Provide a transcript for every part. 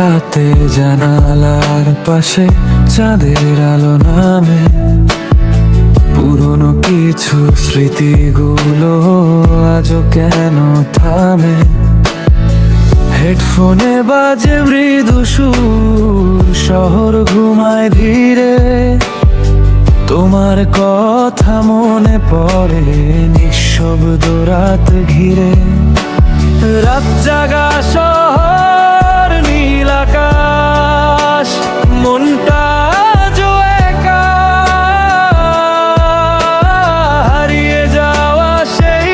রাতে জানালার পাশে চাঁদের আলো নামে, পুরনো কিছু স্মৃতিগুলো আজও কেন থামে। হেডফোনে বাজে মৃদু সুর, শহর ঘুমায় ধীরে, তোমার কথা মনে পড়ে নিঃশব্দ রাত ঘিরে। রাত জাগা শহর, নীল আকাশ, মনটা আজও একা। হারিয়ে যাওয়া সেই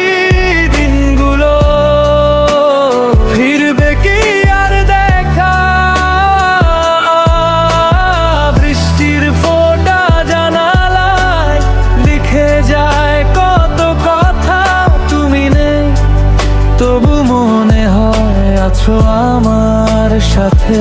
দিনগুলো ফিরবে কি আর দেখা? বৃষ্টির ফোঁটা জানালায় লিখে যায় কত কথা, তুমি নেই তবু মনে হয় আছো আমার সাথে।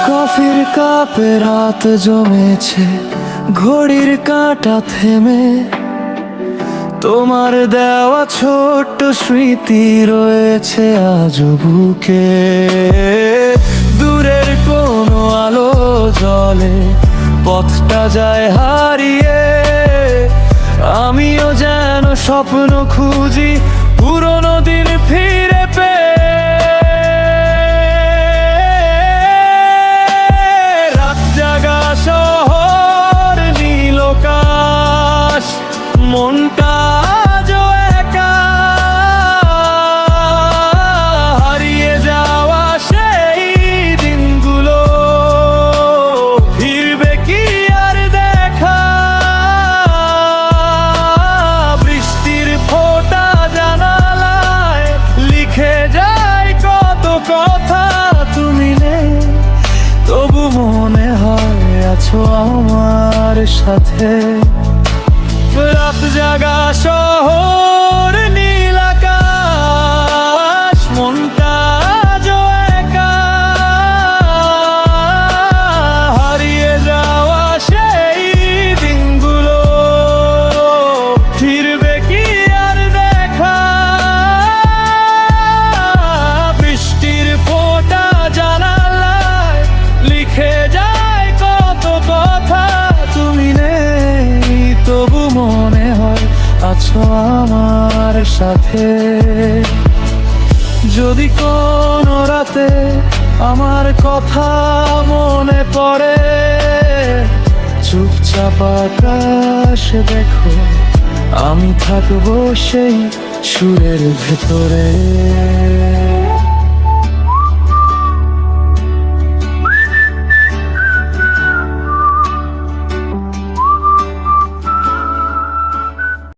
কফির কাপে রাত জমেছে, ঘড়ির কাঁটা থেমে, তোমার দেওয়া ছোট্ট স্মৃতি রয়েছে আজও বুকে। দূরের কোনো আলো জ্বলে, পথটা যায় হারিয়ে, আমিও যেন স্বপ্ন খুঁজি পুরনো দিন ফিরে পেয়ে। রাত জাগা শহর, নীল আকাশ, মনটা আজও একা। হারিয়ে যাওয়া সেই দিনগুলো ফিরবে কি আর দেখা? বৃষ্টির ফোঁটা জানালায় লিখে যায় কত কথা, তুমি নেই তবু মনে হয় আছো আমার সাথে। রাত জাগা শহর, নীল আকাশ, মনটা আজও একা। হারিয়ে যাওয়া সেই দিনগুলো ফিরবে কি আর দেখা? বৃষ্টির ফোঁটা জানালায় লিখে যায় কত কথা, তুমি নেই তবু মনে হয় আছো আমার সাথে। যদি কোনো রাতে আমার কথা মনে পড়ে, চুপচাপ আকাশ দেখো, আমি থাকবো সেই সুরের ভেতরে।